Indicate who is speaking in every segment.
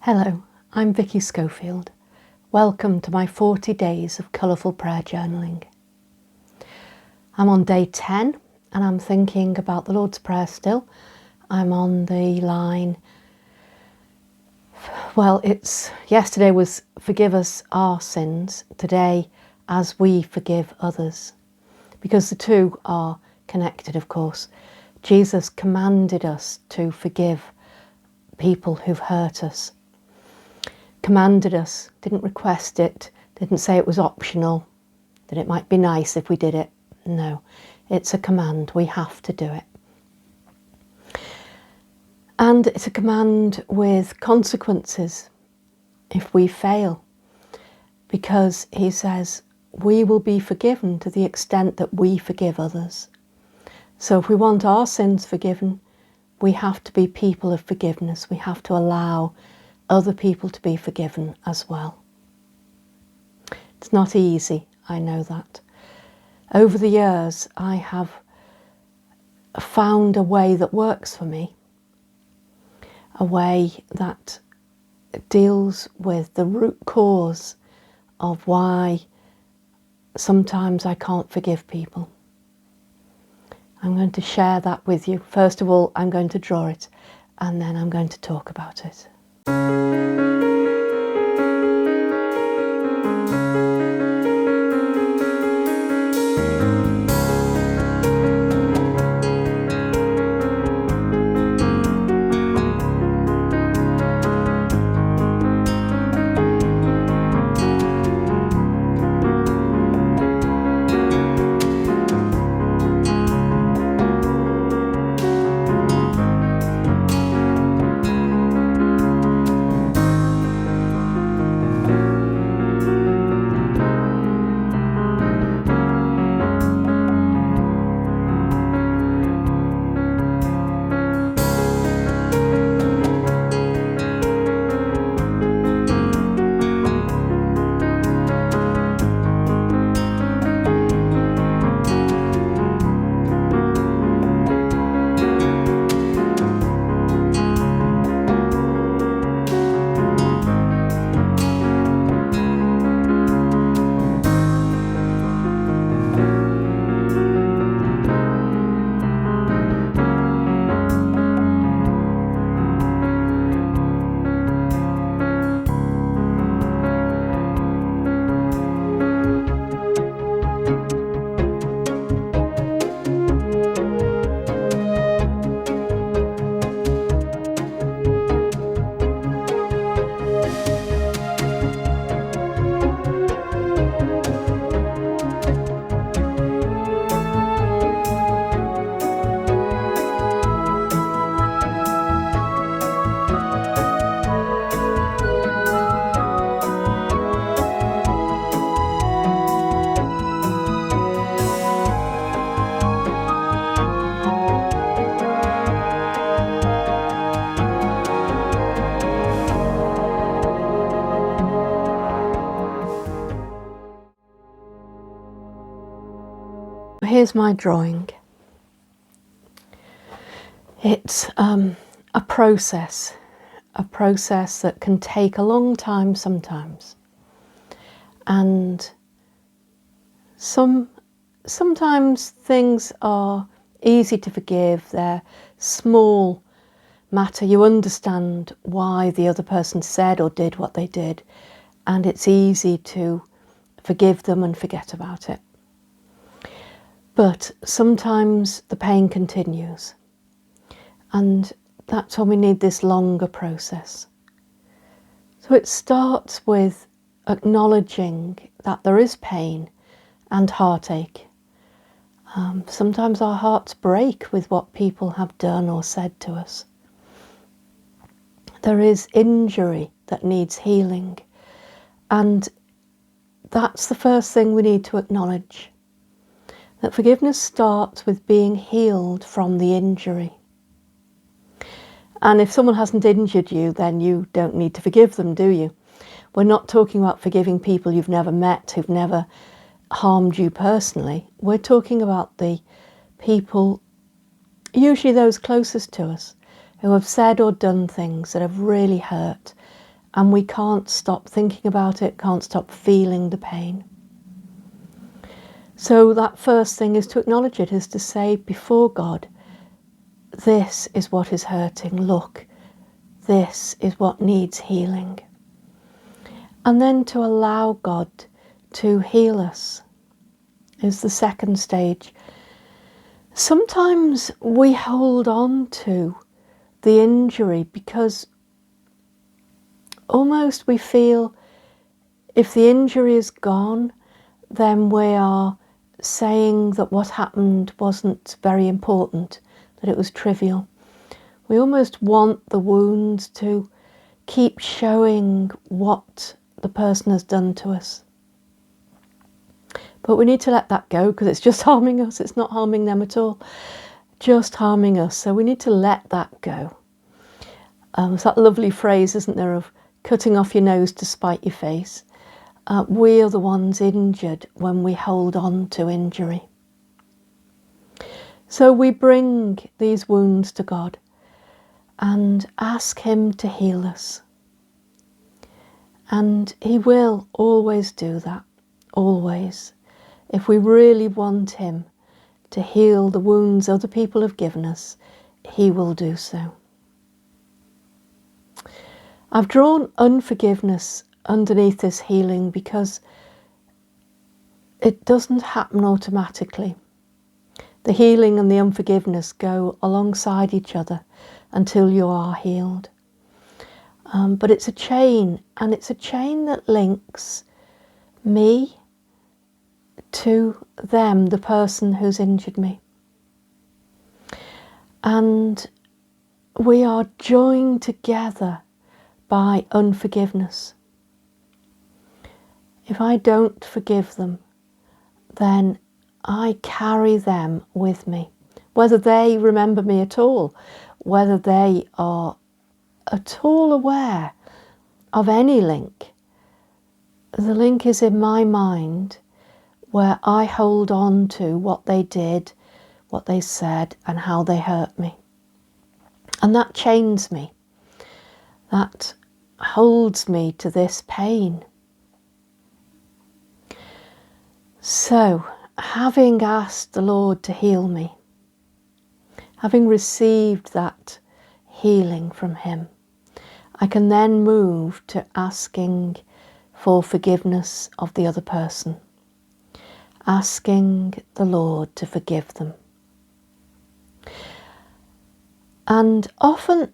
Speaker 1: Hello, I'm Vicky Schofield. Welcome to my 40 days of colourful prayer journaling. I'm on day 10 and I'm thinking about the Lord's Prayer still. I'm on the line, yesterday was forgive us our sins, today as we forgive others. Because the two are connected, of course. Jesus commanded us to forgive people who've hurt us. Commanded us, didn't request it, didn't say it was optional, that it might be nice if we did it. No, it's a command, we have to do it. And it's a command with consequences if we fail, because he says we will be forgiven to the extent that we forgive others. So if we want our sins forgiven, we have to be people of forgiveness. We have to allow other people to be forgiven as well. It's not easy, I know that. Over the years, I have found a way that works for me, a way that deals with the root cause of why sometimes I can't forgive people. I'm going to share that with you. First of all, I'm going to draw it, and then I'm going to talk about it. Here's my drawing. It's a process that can take a long time sometimes. And sometimes things are easy to forgive, they're small matter. You understand why the other person said or did what they did, and it's easy to forgive them and forget about it. But sometimes the pain continues, and that's when we need this longer process. So it starts with acknowledging that there is pain and heartache. Sometimes our hearts break with what people have done or said to us. There is injury that needs healing, and that's the first thing we need to acknowledge. That forgiveness starts with being healed from the injury. And if someone hasn't injured you, then you don't need to forgive them, do you? We're not talking about forgiving people you've never met, who've never harmed you personally. We're talking about the people, usually those closest to us, who have said or done things that have really hurt and we can't stop thinking about it, can't stop feeling the pain. So that first thing is to acknowledge it, is to say before God, this is what is hurting, look, this is what needs healing. And then to allow God to heal us is the second stage. Sometimes we hold on to the injury because almost we feel if the injury is gone, then we are saying that what happened wasn't very important, that it was trivial. We almost want the wounds to keep showing what the person has done to us. But we need to let that go because it's just harming us. It's not harming them at all, just harming us. So we need to let that go. It's that lovely phrase, isn't there, of cutting off your nose to spite your face. We are the ones injured when we hold on to injury. So we bring these wounds to God and ask Him to heal us. And He will always do that, always. If we really want Him to heal the wounds other people have given us, He will do so. I've drawn unforgiveness underneath this healing because it doesn't happen automatically. The healing and the unforgiveness go alongside each other until you are healed. But it's a chain, and it's a chain that links me to them, the person who's injured me. And we are joined together by unforgiveness. If I don't forgive them, then I carry them with me. Whether they remember me at all, whether they are at all aware of any link, the link is in my mind where I hold on to what they did, what they said, and how they hurt me. And that chains me. That holds me to this pain. So, having asked the Lord to heal me, having received that healing from Him, I can then move to asking for forgiveness of the other person, asking the Lord to forgive them. And often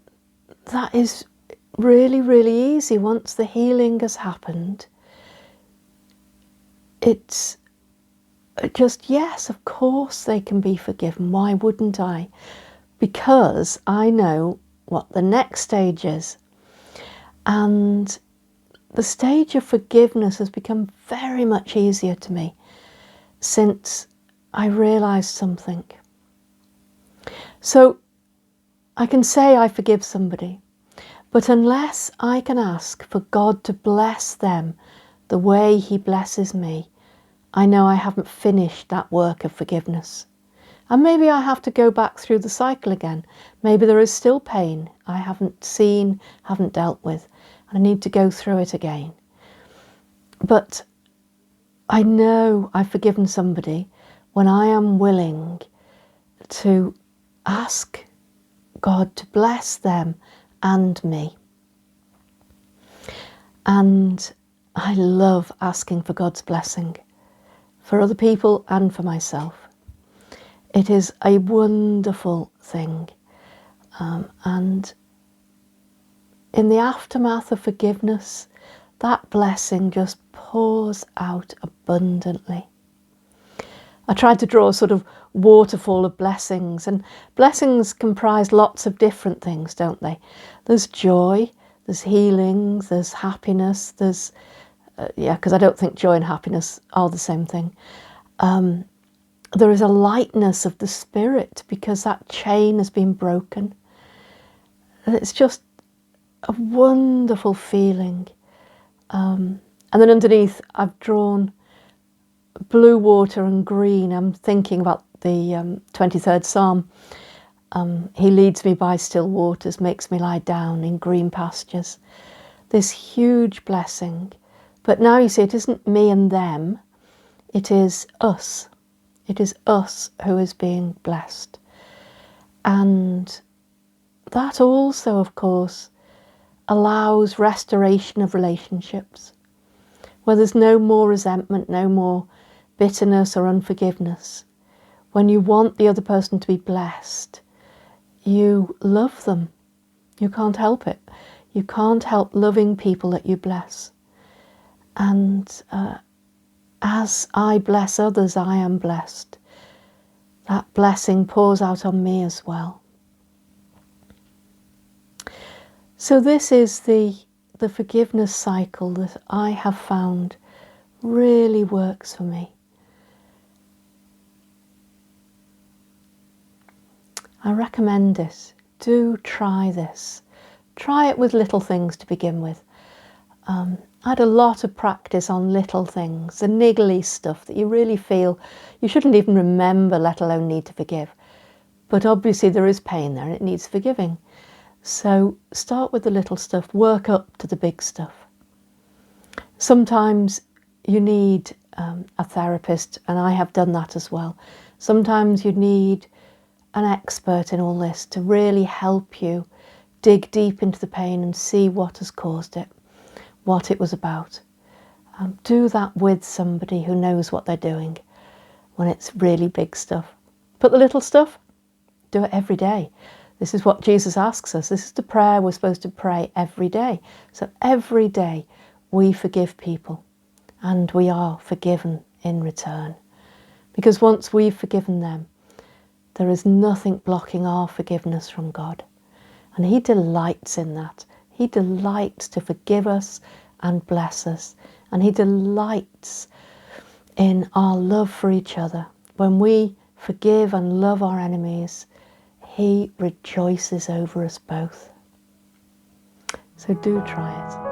Speaker 1: that is really, really easy. Once the healing has happened, it's just, yes, of course they can be forgiven. Why wouldn't I? Because I know what the next stage is. And the stage of forgiveness has become very much easier to me since I realised something. So I can say I forgive somebody, but unless I can ask for God to bless them the way He blesses me, I know I haven't finished that work of forgiveness. And maybe I have to go back through the cycle again. Maybe there is still pain I haven't seen, haven't dealt with, and I need to go through it again. But I know I've forgiven somebody when I am willing to ask God to bless them and me. And I love asking for God's blessing for other people and for myself. It is a wonderful thing. And in the aftermath of forgiveness, that blessing just pours out abundantly. I tried to draw a sort of waterfall of blessings, and blessings comprise lots of different things, don't they? There's joy, there's healing, there's happiness, there's, because I don't think joy and happiness are the same thing. There is a lightness of the spirit because that chain has been broken. And it's just a wonderful feeling. And then underneath I've drawn blue water and green. I'm thinking about the 23rd Psalm. He leads me by still waters, makes me lie down in green pastures. this huge blessing. But now you see, it isn't me and them, it is us. It is us who is being blessed. And that also, of course, allows restoration of relationships, where there's no more resentment, no more bitterness or unforgiveness. When you want the other person to be blessed, you love them. You can't help it. You can't help loving people that you bless. And as I bless others, I am blessed. That blessing pours out on me as well. So this is the forgiveness cycle that I have found really works for me. I recommend it. Do try this. Try it with little things to begin with. I had a lot of practice on little things, the niggly stuff that you really feel you shouldn't even remember, let alone need to forgive. But obviously there is pain there and it needs forgiving. So start with the little stuff, work up to the big stuff. Sometimes you need a therapist, and I have done that as well. Sometimes you need an expert in all this to really help you dig deep into the pain and see what has caused it, what it was about. Do that with somebody who knows what they're doing when it's really big stuff. But the little stuff, do it every day. This is what Jesus asks us. This is the prayer we're supposed to pray every day. So every day we forgive people and we are forgiven in return. Because once we've forgiven them, there is nothing blocking our forgiveness from God. And He delights in that. He delights to forgive us and bless us. And He delights in our love for each other. When we forgive and love our enemies, He rejoices over us both. So do try it.